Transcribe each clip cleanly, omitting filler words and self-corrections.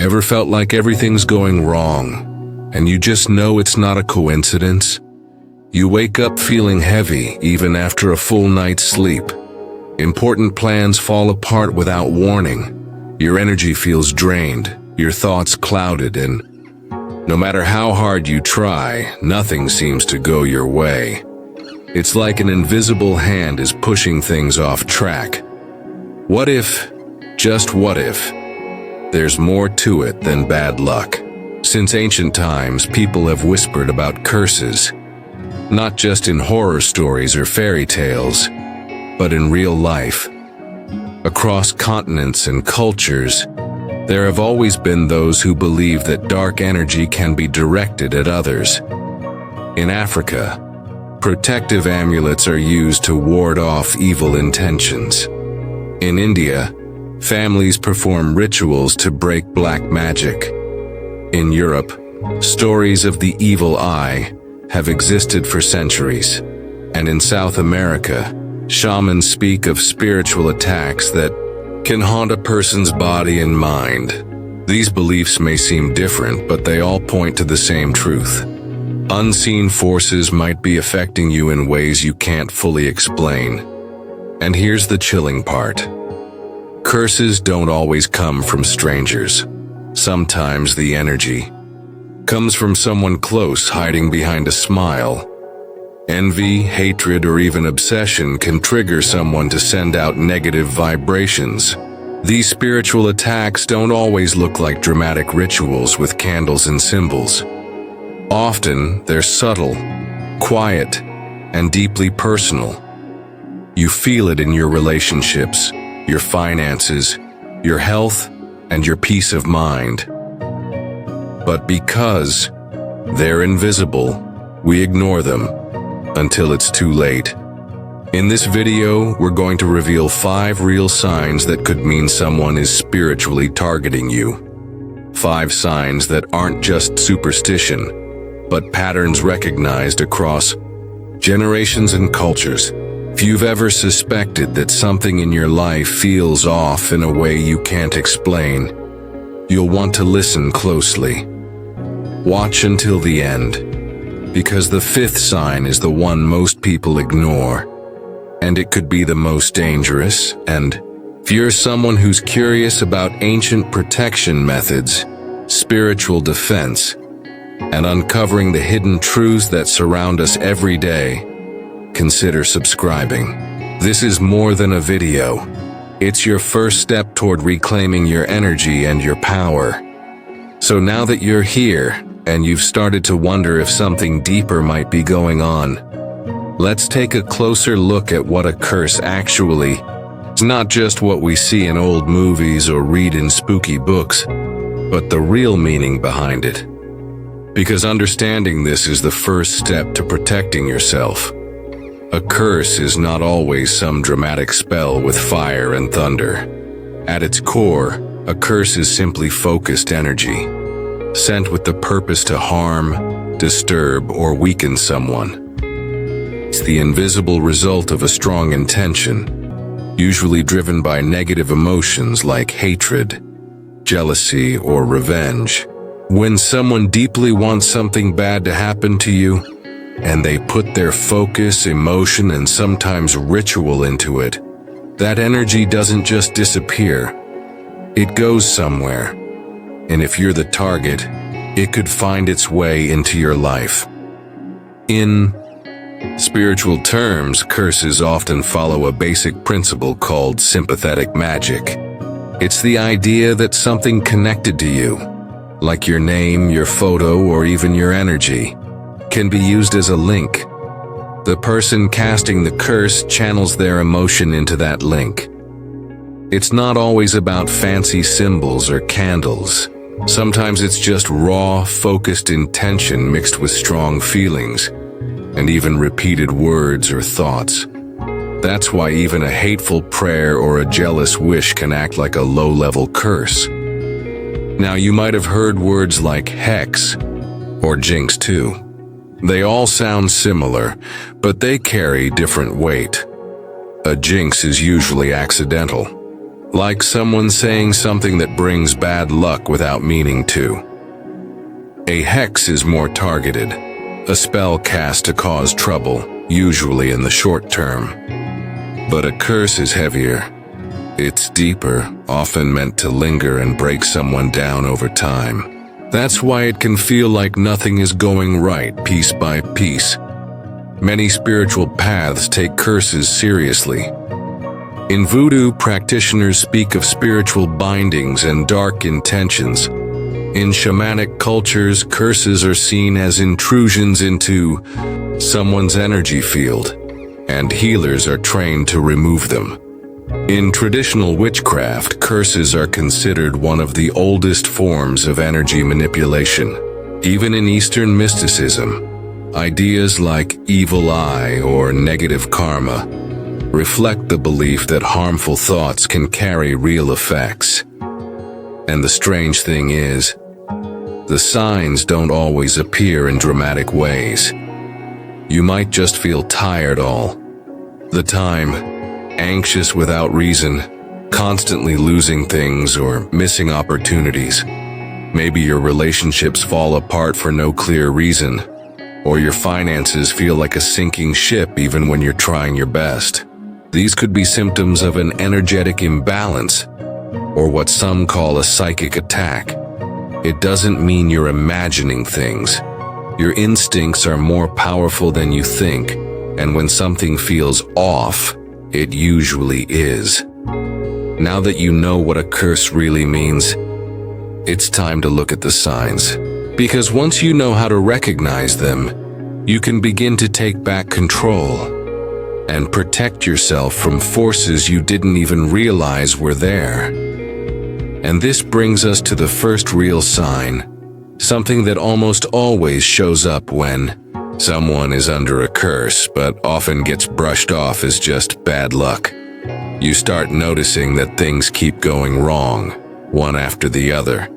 Ever felt like everything's going wrong, and you just know it's not a coincidence? You wake up feeling heavy even after a full night's sleep. Important plans fall apart without warning. Your energy feels drained, your thoughts clouded, and no matter how hard you try, nothing seems to go your way. It's like an invisible hand is pushing things off track. What if, just what if, there's more to it than bad luck? Since ancient times, people have whispered about curses, not just in horror stories or fairy tales, but in real life. Across continents and cultures, there have always been those who believe that dark energy can be directed at others. In Africa, protective amulets are used to ward off evil intentions. In India, families perform rituals to break black magic. In Europe, stories of the evil eye have existed for centuries. And in South America, shamans speak of spiritual attacks that can haunt a person's body and mind. These beliefs may seem different, but they all point to the same truth. Unseen forces might be affecting you in ways you can't fully explain. And here's the chilling part. Curses don't always come from strangers. Sometimes the energy comes from someone close hiding behind a smile. Envy, hatred, or even obsession can trigger someone to send out negative vibrations. These spiritual attacks don't always look like dramatic rituals with candles and symbols. Often, they're subtle, quiet, and deeply personal. You feel it in your relationships, your finances, your health, and your peace of mind. But because they're invisible, we ignore them until it's too late. In this video, we're going to reveal 5 real signs that could mean someone is spiritually targeting you. 5 signs that aren't just superstition, but patterns recognized across generations and cultures. If you've ever suspected that something in your life feels off in a way you can't explain, you'll want to listen closely. Watch until the end, because the 5th sign is the one most people ignore, and it could be the most dangerous. And if you're someone who's curious about ancient protection methods, spiritual defense, and uncovering the hidden truths that surround us every day, consider subscribing. This is more than a video. It's your first step toward reclaiming your energy and your power. So now that you're here, and you've started to wonder if something deeper might be going on, let's take a closer look at what a curse actually is. It's not just what we see in old movies or read in spooky books, but the real meaning behind it. Because understanding this is the first step to protecting yourself. A curse is not always some dramatic spell with fire and thunder. At its core, a curse is simply focused energy, sent with the purpose to harm, disturb, or weaken someone. It's the invisible result of a strong intention, usually driven by negative emotions like hatred, jealousy, or revenge. When someone deeply wants something bad to happen to you, and they put their focus, emotion, and sometimes ritual into it, that energy doesn't just disappear. It goes somewhere. And if you're the target, it could find its way into your life. In spiritual terms, curses often follow a basic principle called sympathetic magic. It's the idea that something connected to you, like your name, your photo, or even your energy, can be used as a link. The person casting the curse channels their emotion into that link. It's not always about fancy symbols or candles. Sometimes it's just raw, focused intention mixed with strong feelings, and even repeated words or thoughts. That's why even a hateful prayer or a jealous wish can act like a low-level curse. Now, you might have heard words like hex or jinx too. They all sound similar, but they carry different weight. A jinx is usually accidental. like someone saying something that brings bad luck witut meaning to. A hex is more targeted, a spell cast to cause trouble, usually in the short term. But a curse is heavier. It's deeper, often meant to linger and break someone down over time. That's why it can feel like nothing is going right piece by piece. Many spiritual paths take curses seriously. In voodoo, practitioners speak of spiritual bindings and dark intentions. In shamanic cultures, curses are seen as intrusions into someone's energy field, and healers are trained to remove them. In traditional witchcraft, curses are considered one of the oldest forms of energy manipulation. Even in Eastern mysticism, ideas like evil eye or negative karma reflect the belief that harmful thoughts can carry real effects. And the strange thing is, the signs don't always appear in dramatic ways. You might just feel tired all the time, anxious without reason, constantly losing things or missing opportunities. Maybe your relationships fall apart for no clear reason, or your finances feel like a sinking ship even when you're trying your best. These could be symptoms of an energetic imbalance, or what some call a psychic attack. It doesn't mean you're imagining things. Your instincts are more powerful than you think, and when something feels off, it usually is. Now that you know what a curse really means, it's time to look at the signs. Because once you know how to recognize them, you can begin to take back control and protect yourself from forces you didn't even realize were there. And this brings us to the first real sign, something that almost always shows up when someone is under a curse, but often gets brushed off as just bad luck. You start noticing that things keep going wrong, one after the other.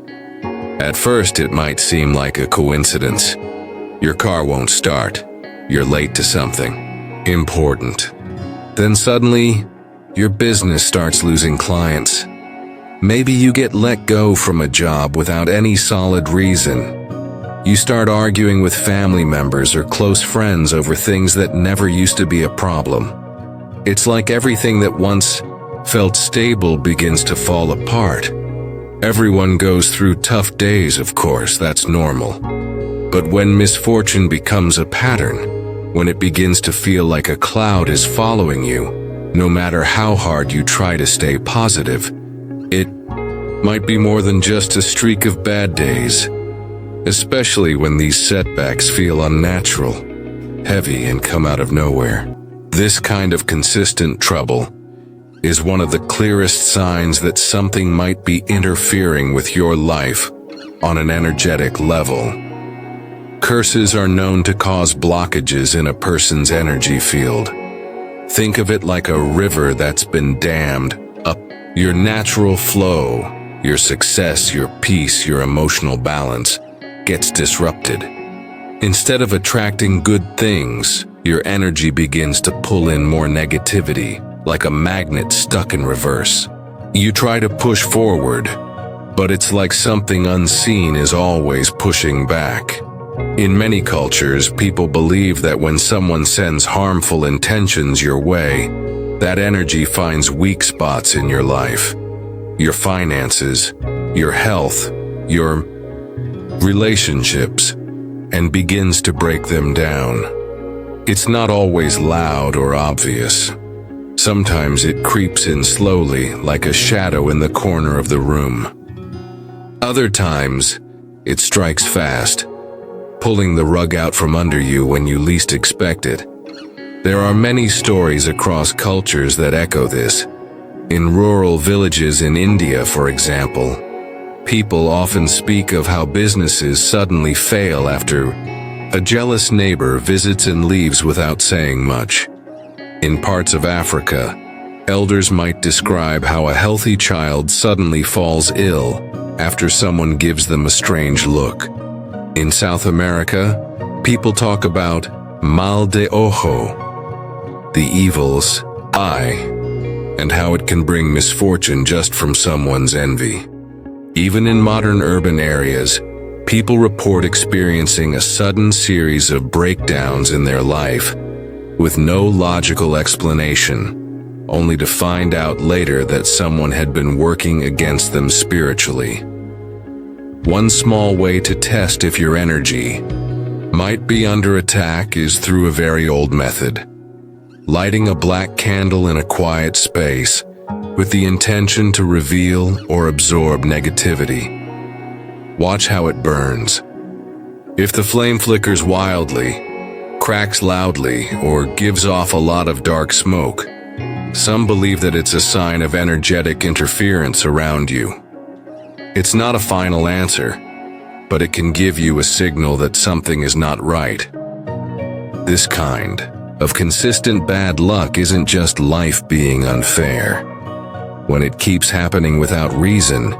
At first, it might seem like a coincidence. Your car won't start. You're late to something important. Then suddenly, your business starts losing clients. Maybe you get let go from a job without any solid reason. You start arguing with family members or close friends over things that never used to be a problem. It's like everything that once felt stable begins to fall apart. Everyone goes through tough days, of course, that's normal. But when misfortune becomes a pattern, when it begins to feel like a cloud is following you, no matter how hard you try to stay positive, it might be more than just a streak of bad days. Especially when these setbacks feel unnatural, heavy, and come out of nowhere. This kind of consistent trouble is one of the clearest signs that something might be interfering with your life on an energetic level. Curses are known to cause blockages in a person's energy field. Think of it like a river that's been dammed up. Your natural flow, your success, your peace, your emotional balance gets disrupted. Instead of attracting good things, your energy begins to pull in more negativity, like a magnet stuck in reverse. You try to push forward, but it's like something unseen is always pushing back. In many cultures, people believe that when someone sends harmful intentions your way, that energy finds weak spots in your life. Your finances, your health, your relationships, and begins to break them down. It's not always loud or obvious. Sometimes it creeps in slowly, like a shadow in the corner of the room. Other times, it strikes fast, pulling the rug out from under you when you least expect it. There are many stories across cultures that echo this. In rural villages in India, for example, people often speak of how businesses suddenly fail after a jealous neighbor visits and leaves without saying much. In parts of Africa, elders might describe how a healthy child suddenly falls ill after someone gives them a strange look. In South America, people talk about mal de ojo, the evil's eye, and how it can bring misfortune just from someone's envy. Even in modern urban areas, people report experiencing a sudden series of breakdowns in their life with no logical explanation, only to find out later that someone had been working against them spiritually. One small way to test if your energy might be under attack is through a very old method. Lighting a black candle in a quiet space with the intention to reveal or absorb negativity. Watch how it burns. If the flame flickers wildly, cracks loudly, or gives off a lot of dark smoke, some believe that it's a sign of energetic interference around you. It's not a final answer, but it can give you a signal that something is not right. This kind of consistent bad luck isn't just life being unfair. When it keeps happening without reason,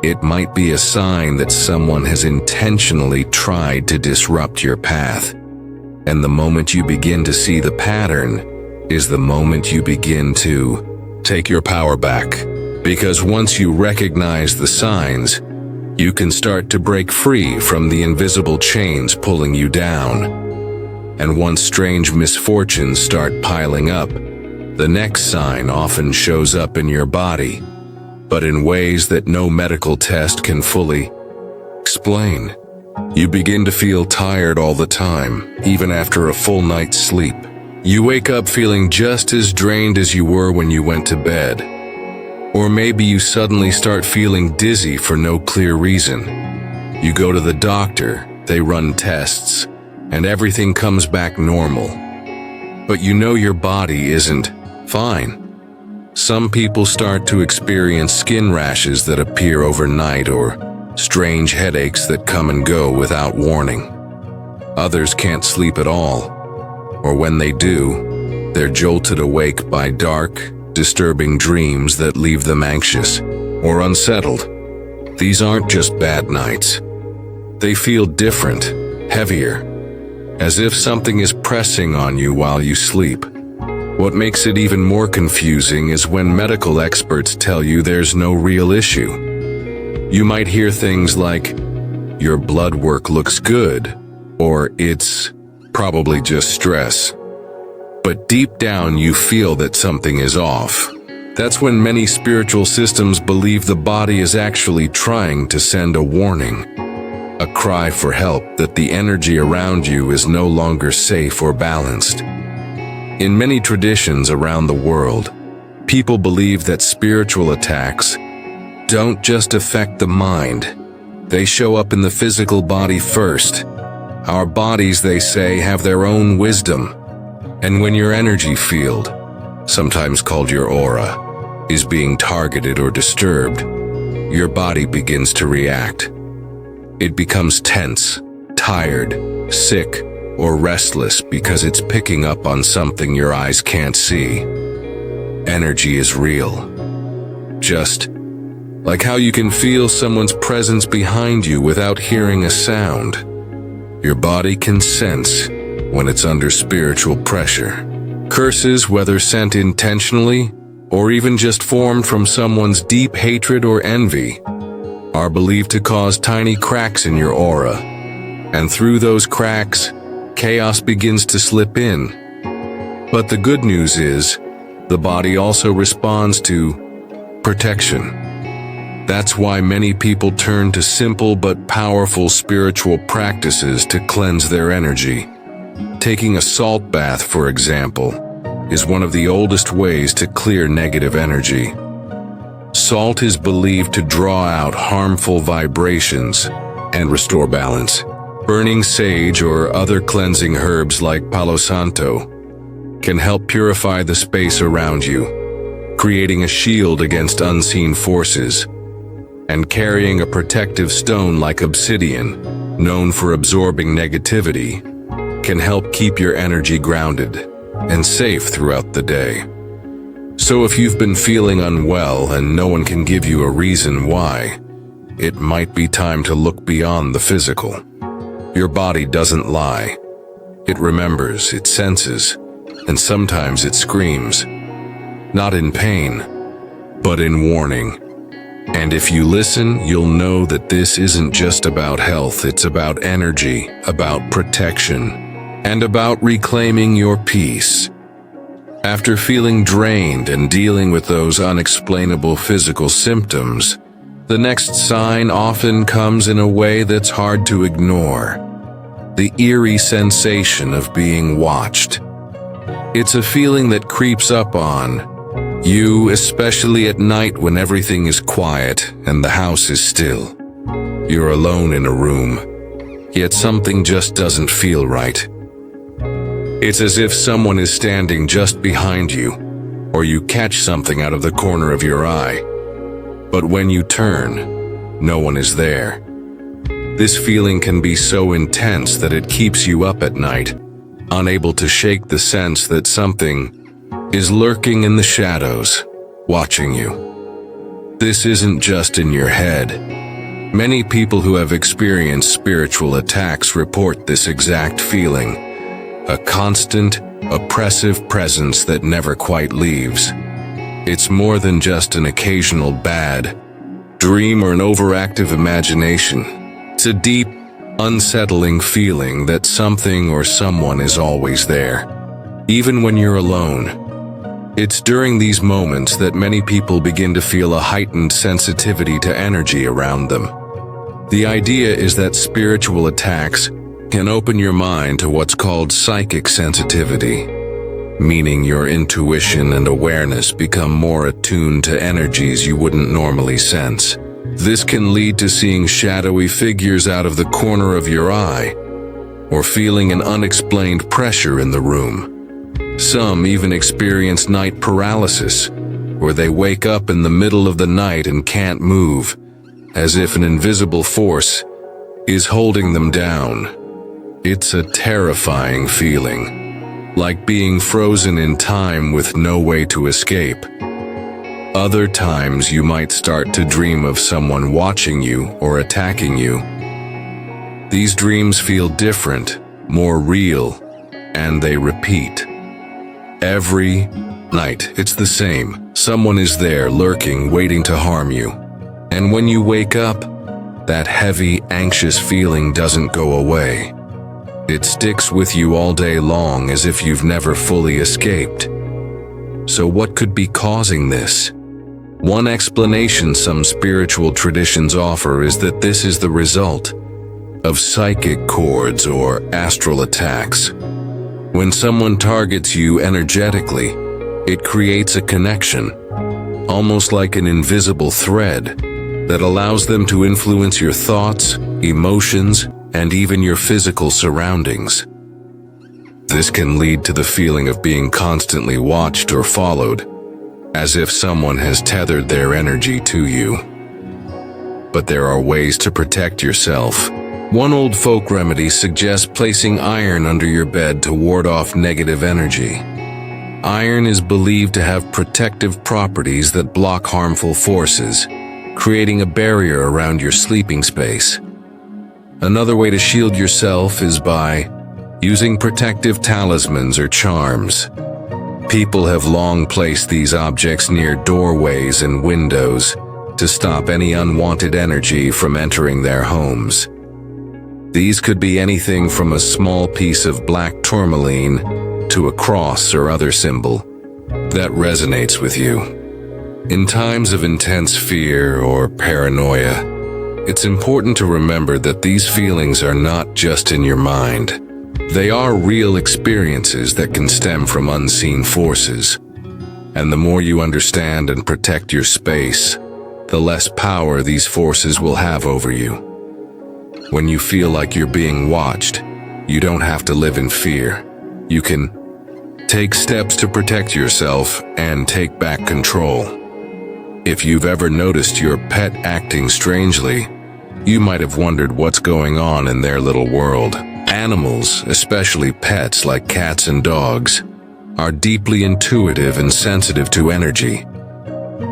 it might be a sign that someone has intentionally tried to disrupt your path. And the moment you begin to see the pattern is the moment you begin to take your power back. Because once you recognize the signs, you can start to break free from the invisible chains pulling you down. And once strange misfortunes start piling up, the next sign often shows up in your body, but in ways that no medical test can fully explain. You begin to feel tired all the time, even after a full night's sleep. You wake up feeling just as drained as you were when you went to bed. Or maybe you suddenly start feeling dizzy for no clear reason. You go to the doctor, they run tests, and everything comes back normal. But you know your body isn't fine. Some people start to experience skin rashes that appear overnight or strange headaches that come and go without warning. Others can't sleep at all, or when they do, they're jolted awake by dark, disturbing dreams that leave them anxious or unsettled. These aren't just bad nights. They feel different, heavier, as if something is pressing on you while you sleep. What makes it even more confusing is when medical experts tell you there's no real issue. You might hear things like, "Your blood work looks good," or "It's probably just stress." But deep down you feel that something is off. That's when many spiritual systems believe the body is actually trying to send a warning, a cry for help that the energy around you is no longer safe or balanced. In many traditions around the world, people believe that spiritual attacks don't just affect the mind. They show up in the physical body first. Our bodies, they say, have their own wisdom. And when your energy field, sometimes called your aura, is being targeted or disturbed, your body begins to react. It becomes tense, tired, sick, or restless because it's picking up on something your eyes can't see. Energy is real. Just like how you can feel someone's presence behind you without hearing a sound, your body can sense when it's under spiritual pressure. Curses, whether sent intentionally or even just formed from someone's deep hatred or envy, are believed to cause tiny cracks in your aura. And through those cracks, chaos begins to slip in. But the good news is, the body also responds to protection. That's why many people turn to simple but powerful spiritual practices to cleanse their energy. Taking a salt bath, for example, is one of the oldest ways to clear negative energy. Salt is believed to draw out harmful vibrations and restore balance. Burning sage or other cleansing herbs like Palo Santo can help purify the space around you, creating a shield against unseen forces. And carrying a protective stone like obsidian, known for absorbing negativity, can help keep your energy grounded and safe throughout the day. So if you've been feeling unwell and no one can give you a reason why, it might be time to look beyond the physical. Your body doesn't lie. It remembers, it senses, and sometimes it screams. not in pain, but in warning. And if you listen, you'll know that this isn't just about health, it's about energy, about protection, and about reclaiming your peace. After feeling drained and dealing with those unexplainable physical symptoms, the next sign often comes in a way that's hard to ignore. The eerie sensation of being watched. It's a feeling that creeps up on you, especially at night when everything is quiet and the house is still. You're alone in a room, yet something just doesn't feel right. It's as if someone is standing just behind you, or you catch something out of the corner of your eye. But when you turn, no one is there. This feeling can be so intense that it keeps you up at night, unable to shake the sense that something is lurking in the shadows, watching you. This isn't just in your head. Many people who have experienced spiritual attacks report this exact feeling, a constant, oppressive presence that never quite leaves. It's more than just an occasional bad dream or an overactive imagination. It's a deep, unsettling feeling that something or someone is always there, even when you're alone. It's during these moments that many people begin to feel a heightened sensitivity to energy around them. The idea is that spiritual attacks can open your mind to what's called psychic sensitivity, meaning your intuition and awareness become more attuned to energies you wouldn't normally sense. This can lead to seeing shadowy figures out of the corner of your eye, or feeling an unexplained pressure in the room. Some even experience night paralysis, where they wake up in the middle of the night and can't move, as if an invisible force is holding them down. It's a terrifying feeling, like being frozen in time with no way to escape. Other times you might start to dream of someone watching you or attacking you. These dreams feel different, more real, and they repeat. Every night, it's the same. Someone is there lurking, waiting to harm you. And when you wake up, that heavy, anxious feeling doesn't go away. It sticks with you all day long as if you've never fully escaped. So what could be causing this? One explanation some spiritual traditions offer is that this is the result of psychic cords or astral attacks. When someone targets you energetically, it creates a connection, almost like an invisible thread, that allows them to influence your thoughts, emotions, and even your physical surroundings. This can lead to the feeling of being constantly watched or followed, as if someone has tethered their energy to you. But there are ways to protect yourself. One old folk remedy suggests placing iron under your bed to ward off negative energy. Iron is believed to have protective properties that block harmful forces, creating a barrier around your sleeping space. Another way to shield yourself is by using protective talismans or charms. People have long placed these objects near doorways and windows to stop any unwanted energy from entering their homes. These could be anything from a small piece of black tourmaline to a cross or other symbol that resonates with you. In times of intense fear or paranoia, it's important to remember that these feelings are not just in your mind. They are real experiences that can stem from unseen forces. And the more you understand and protect your space, the less power these forces will have over you. When you feel like you're being watched, you don't have to live in fear. You can take steps to protect yourself and take back control. If you've ever noticed your pet acting strangely, you might have wondered what's going on in their little world. Animals, especially pets like cats and dogs, are deeply intuitive and sensitive to energy,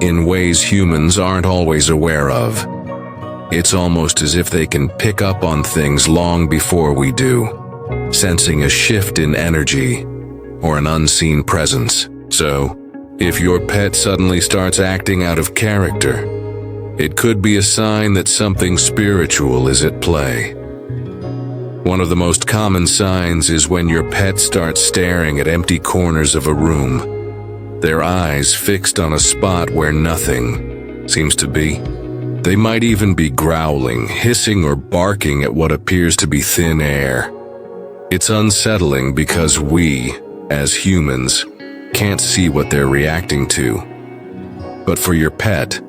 in ways humans aren't always aware of. It's almost as if they can pick up on things long before we do, sensing a shift in energy or an unseen presence. So, If your pet suddenly starts acting out of character, it could be a sign that something spiritual is at play. One of the most common signs is when your pet starts staring at empty corners of a room, their eyes fixed on a spot where nothing seems to be. They might even be growling, hissing, or barking at what appears to be thin air. It's unsettling because we, as humans, can't see what they're reacting to. But for your pet,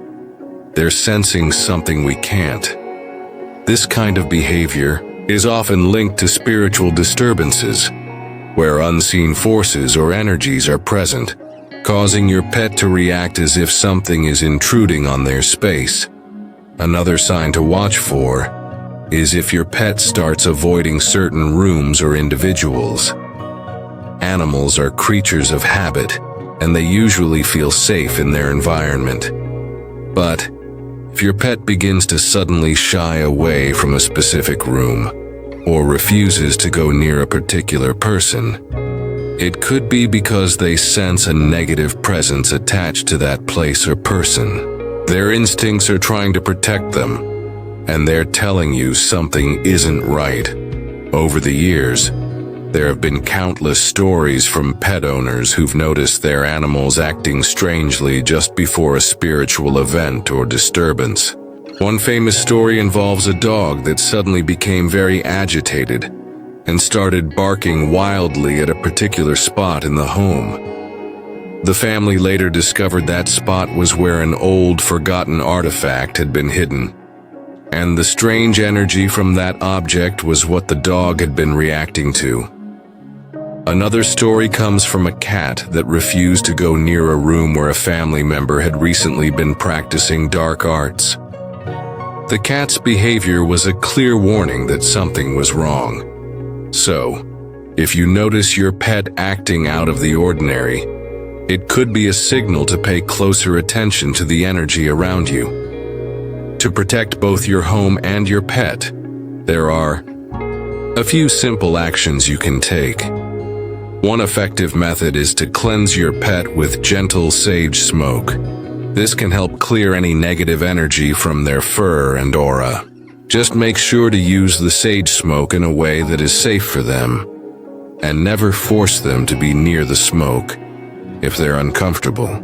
they're sensing something we can't. This kind of behavior is often linked to spiritual disturbances, where unseen forces or energies are present, causing your pet to react as if something is intruding on their space. Another sign to watch for is if your pet starts avoiding certain rooms or individuals. Animals are creatures of habit, and they usually feel safe in their environment. But if your pet begins to suddenly shy away from a specific room, or refuses to go near a particular person, it could be because they sense a negative presence attached to that place or person. Their instincts are trying to protect them, and they're telling you something isn't right. Over the years, there have been countless stories from pet owners who've noticed their animals acting strangely just before a spiritual event or disturbance. One famous story involves a dog that suddenly became very agitated and started barking wildly at a particular spot in the home. The family later discovered that spot was where an old, forgotten artifact had been hidden, and the strange energy from that object was what the dog had been reacting to. Another story comes from a cat that refused to go near a room where a family member had recently been practicing dark arts. The cat's behavior was a clear warning that something was wrong. So, if you notice your pet acting out of the ordinary, it could be a signal to pay closer attention to the energy around you. To protect both your home and your pet, there are a few simple actions you can take. One effective method is to cleanse your pet with gentle sage smoke. This can help clear any negative energy from their fur and aura. Just make sure to use the sage smoke in a way that is safe for them, and never force them to be near the smoke if they're uncomfortable.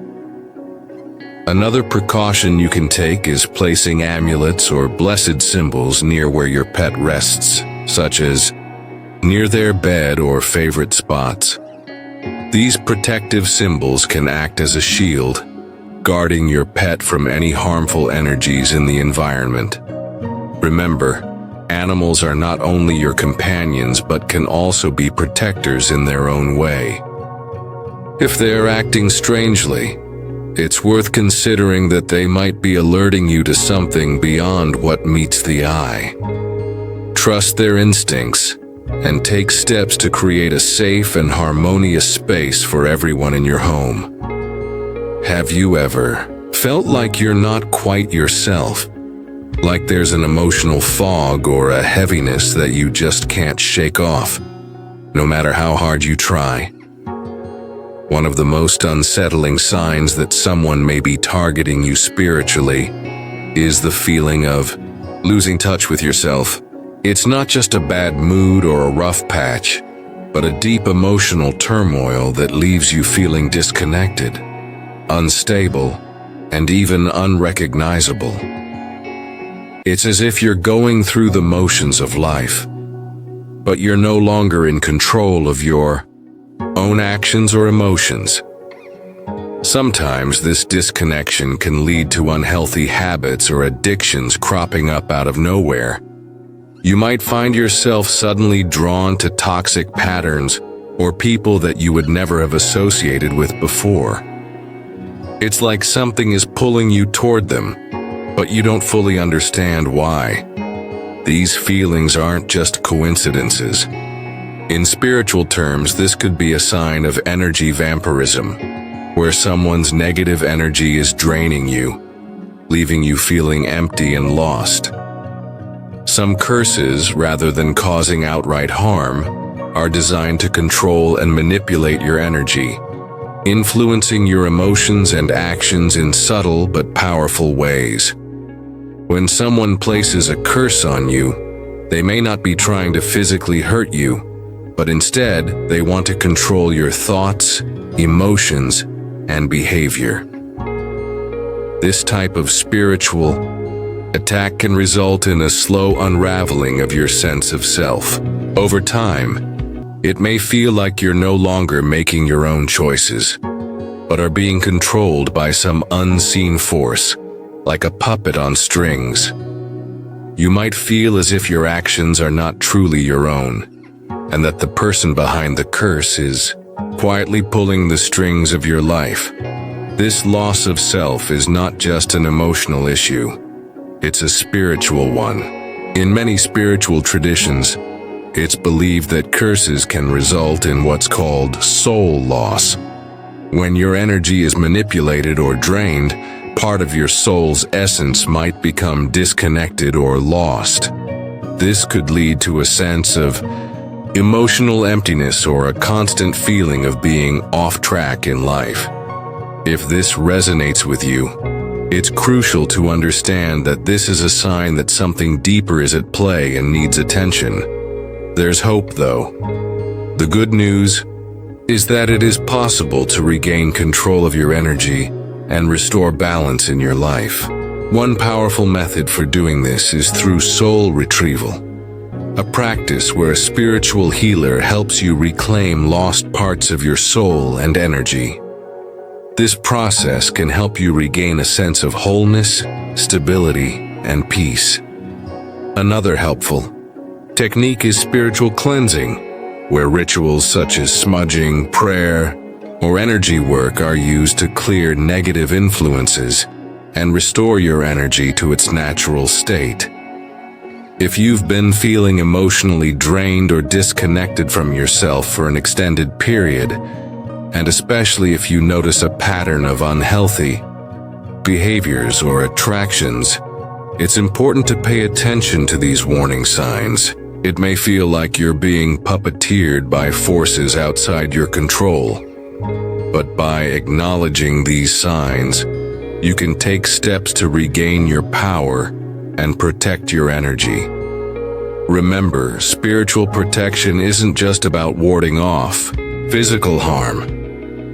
Another precaution you can take is placing amulets or blessed symbols near where your pet rests, such as near their bed or favorite spots. These protective symbols can act as a shield, guarding your pet from any harmful energies in the environment. Remember, animals are not only your companions but can also be protectors in their own way. If they are acting strangely, it's worth considering that they might be alerting you to something beyond what meets the eye. Trust their instincts and take steps to create a safe and harmonious space for everyone in your home. Have you ever felt like you're not quite yourself? Like there's an emotional fog or a heaviness that you just can't shake off, no matter how hard you try? One of the most unsettling signs that someone may be targeting you spiritually is the feeling of losing touch with yourself. It's not just a bad mood or a rough patch, but a deep emotional turmoil that leaves you feeling disconnected, unstable, and even unrecognizable. It's as if you're going through the motions of life, but you're no longer in control of your own actions or emotions. Sometimes this disconnection can lead to unhealthy habits or addictions cropping up out of nowhere. You might find yourself suddenly drawn to toxic patterns or people that you would never have associated with before. It's like something is pulling you toward them, but you don't fully understand why. These feelings aren't just coincidences. In spiritual terms, this could be a sign of energy vampirism, where someone's negative energy is draining you, leaving you feeling empty and lost. Some curses, rather than causing outright harm, are designed to control and manipulate your energy, influencing your emotions and actions in subtle but powerful ways. When someone places a curse on you, they may not be trying to physically hurt you, but instead they want to control your thoughts, emotions, and behavior. This type of spiritual attack can result in a slow unraveling of your sense of self. Over time, it may feel like you're no longer making your own choices, but are being controlled by some unseen force, like a puppet on strings. You might feel as if your actions are not truly your own, and that the person behind the curse is quietly pulling the strings of your life. This loss of self is not just an emotional issue, it's a spiritual one. In many spiritual traditions, it's believed that curses can result in what's called soul loss. When your energy is manipulated or drained, part of your soul's essence might become disconnected or lost. This could lead to a sense of emotional emptiness or a constant feeling of being off track in life. If this resonates with you, it's crucial to understand that this is a sign that something deeper is at play and needs attention. There's hope, though. The good news is that it is possible to regain control of your energy and restore balance in your life. One powerful method for doing this is through soul retrieval, a practice where a spiritual healer helps you reclaim lost parts of your soul and energy. This process can help you regain a sense of wholeness, stability, and peace. Another helpful technique is spiritual cleansing, where rituals such as smudging, prayer, or energy work are used to clear negative influences and restore your energy to its natural state. If you've been feeling emotionally drained or disconnected from yourself for an extended period, and especially if you notice a pattern of unhealthy behaviors or attractions, it's important to pay attention to these warning signs. It may feel like you're being puppeteered by forces outside your control. But by acknowledging these signs, you can take steps to regain your power and protect your energy. Remember, spiritual protection isn't just about warding off physical harm.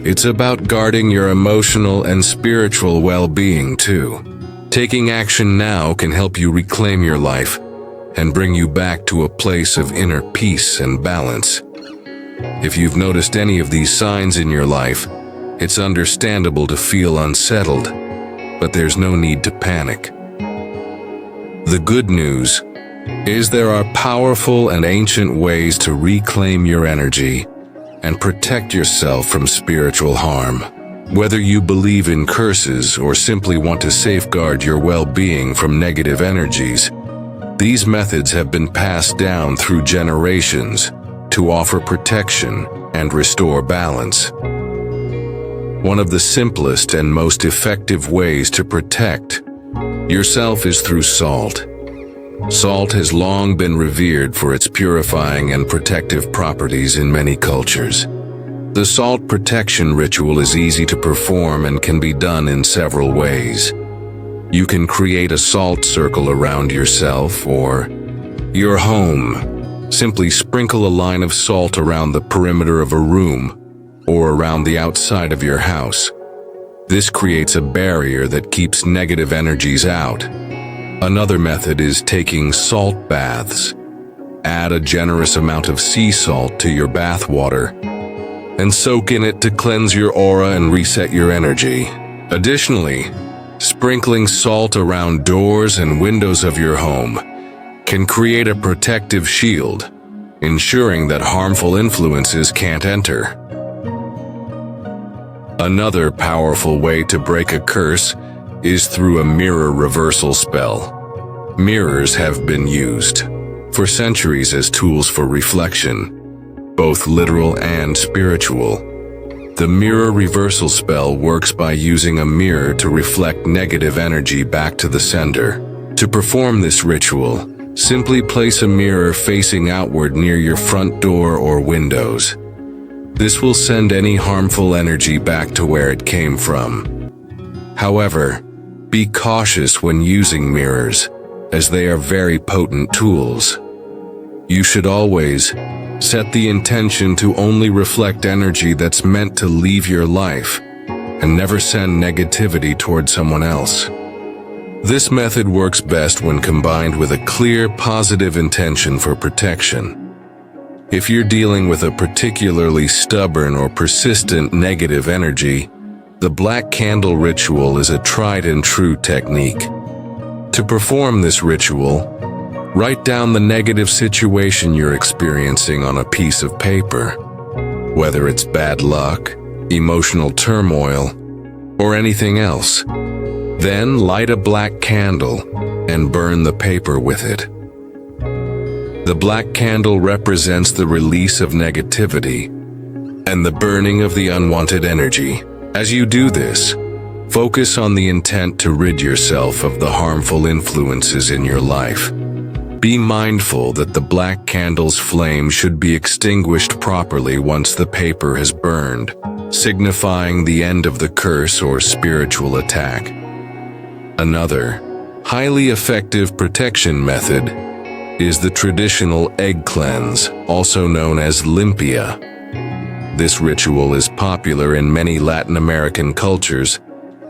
It's about guarding your emotional and spiritual well-being too. Taking action now can help you reclaim your life and bring you back to a place of inner peace and balance. If you've noticed any of these signs in your life, it's understandable to feel unsettled, but there's no need to panic. The good news is there are powerful and ancient ways to reclaim your energy and protect yourself from spiritual harm. Whether you believe in curses or simply want to safeguard your well-being from negative energies, these methods have been passed down through generations to offer protection and restore balance. One of the simplest and most effective ways to protect yourself is through salt. Salt has long been revered for its purifying and protective properties in many cultures. The salt protection ritual is easy to perform and can be done in several ways. You can create a salt circle around yourself or your home. Simply sprinkle a line of salt around the perimeter of a room or around the outside of your house. This creates a barrier that keeps negative energies out. Another method is taking salt baths. Add a generous amount of sea salt to your bath water and soak in it to cleanse your aura and reset your energy. Additionally, sprinkling salt around doors and windows of your home can create a protective shield, ensuring that harmful influences can't enter. Another powerful way to break a curse is through a mirror reversal spell. Mirrors have been used for centuries as tools for reflection, both literal and spiritual. The mirror reversal spell works by using a mirror to reflect negative energy back to the sender. To perform this ritual, simply place a mirror facing outward near your front door or windows. This will send any harmful energy back to where it came from. However, be cautious when using mirrors, as they are very potent tools. You should always set the intention to only reflect energy that's meant to leave your life, and never send negativity toward someone else. This method works best when combined with a clear, positive intention for protection. If you're dealing with a particularly stubborn or persistent negative energy, the black candle ritual is a tried and true technique. To perform this ritual, write down the negative situation you're experiencing on a piece of paper, whether it's bad luck, emotional turmoil, or anything else. Then light a black candle and burn the paper with it. The black candle represents the release of negativity and the burning of the unwanted energy. As you do this, focus on the intent to rid yourself of the harmful influences in your life. Be mindful that the black candle's flame should be extinguished properly once the paper has burned, signifying the end of the curse or spiritual attack. Another, highly effective protection method is the traditional egg cleanse, also known as limpia. This ritual is popular in many Latin American cultures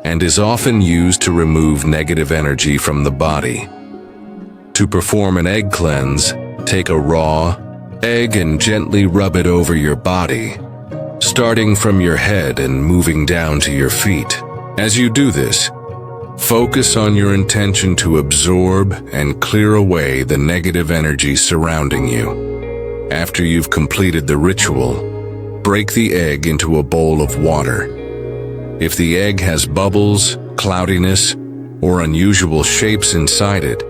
and is often used to remove negative energy from the body. To perform an egg cleanse, take a raw egg and gently rub it over your body, starting from your head and moving down to your feet. As you do this, focus on your intention to absorb and clear away the negative energy surrounding you. After you've completed the ritual, break the egg into a bowl of water. If the egg has bubbles, cloudiness, or unusual shapes inside it,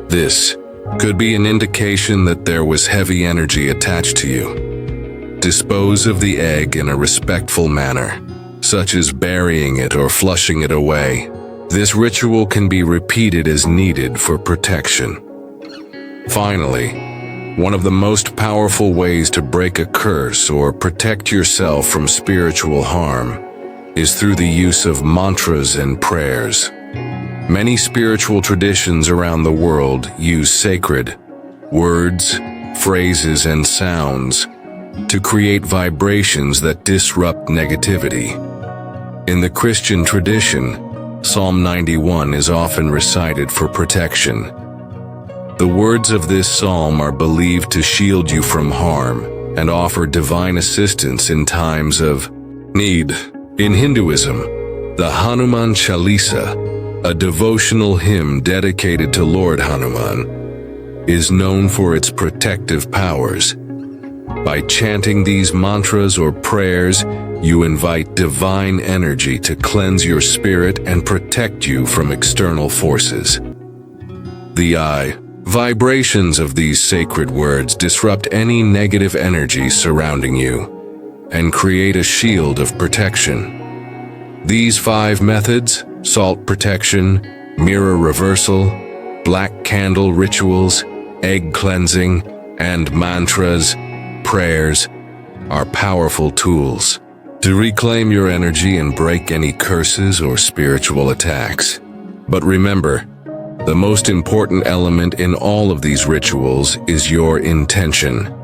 this could be an indication that there was heavy energy attached to you. Dispose of the egg in a respectful manner, such as burying it or flushing it away. This ritual can be repeated as needed for protection. Finally, one of the most powerful ways to break a curse or protect yourself from spiritual harm is through the use of mantras and prayers. Many spiritual traditions around the world use sacred words, phrases, and sounds to create vibrations that disrupt negativity. In the Christian tradition, Psalm 91 is often recited for protection. The words of this psalm are believed to shield you from harm and offer divine assistance in times of need. In Hinduism, the Hanuman Chalisa, a devotional hymn dedicated to Lord Hanuman, is known for its protective powers. By chanting these mantras or prayers, you invite divine energy to cleanse your spirit and protect you from external forces. The vibrations of these sacred words disrupt any negative energy surrounding you and create a shield of protection. These 5 methods, salt protection, mirror reversal, black candle rituals, egg cleansing, and mantras, prayers, are powerful tools to reclaim your energy and break any curses or spiritual attacks. But remember, the most important element in all of these rituals is your intention.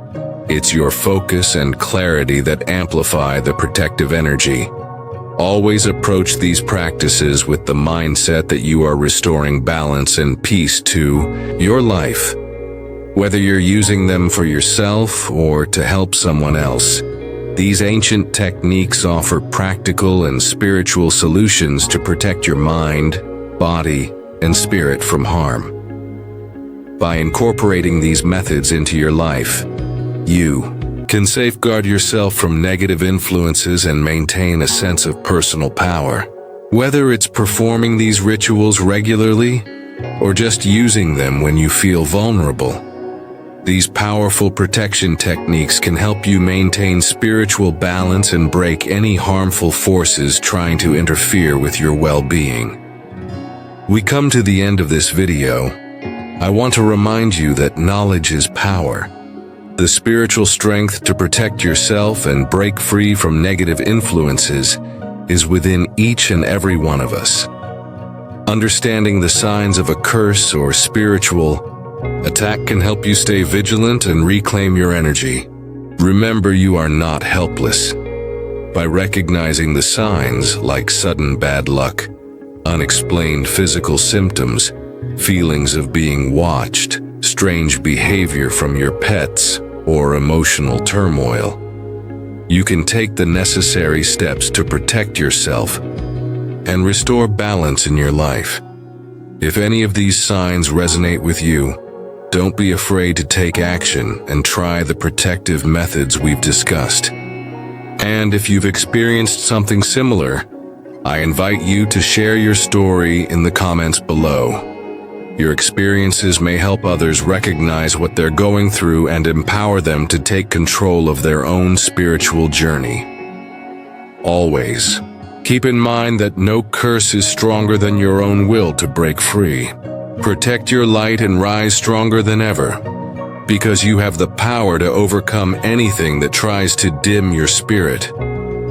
It's your focus and clarity that amplify the protective energy. Always approach these practices with the mindset that you are restoring balance and peace to your life. Whether you're using them for yourself or to help someone else, these ancient techniques offer practical and spiritual solutions to protect your mind, body, and spirit from harm. By incorporating these methods into your life, you can safeguard yourself from negative influences and maintain a sense of personal power. Whether it's performing these rituals regularly or just using them when you feel vulnerable, these powerful protection techniques can help you maintain spiritual balance and break any harmful forces trying to interfere with your well-being. We come to the end of this video. I want to remind you that knowledge is power. The spiritual strength to protect yourself and break free from negative influences is within each and every one of us. Understanding the signs of a curse or spiritual attack can help you stay vigilant and reclaim your energy. Remember, you are not helpless. By recognizing the signs like sudden bad luck, unexplained physical symptoms, feelings of being watched, strange behavior from your pets, or emotional turmoil, you can take the necessary steps to protect yourself and restore balance in your life. If any of these signs resonate with you, don't be afraid to take action and try the protective methods we've discussed. And if you've experienced something similar, I invite you to share your story in the comments below. Your experiences may help others recognize what they're going through and empower them to take control of their own spiritual journey. Always, keep in mind that no curse is stronger than your own will to break free. Protect your light and rise stronger than ever, because you have the power to overcome anything that tries to dim your spirit.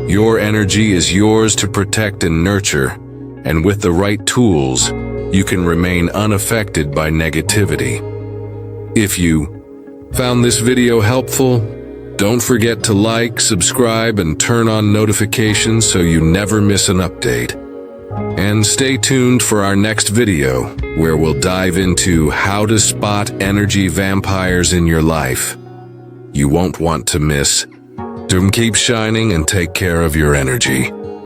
Your energy is yours to protect and nurture, and with the right tools, you can remain unaffected by negativity. If you found this video helpful, don't forget to like, subscribe, and turn on notifications so you never miss an update. And stay tuned for our next video, where we'll dive into how to spot energy vampires in your life. You won't want to miss. Keep shining and take care of your energy.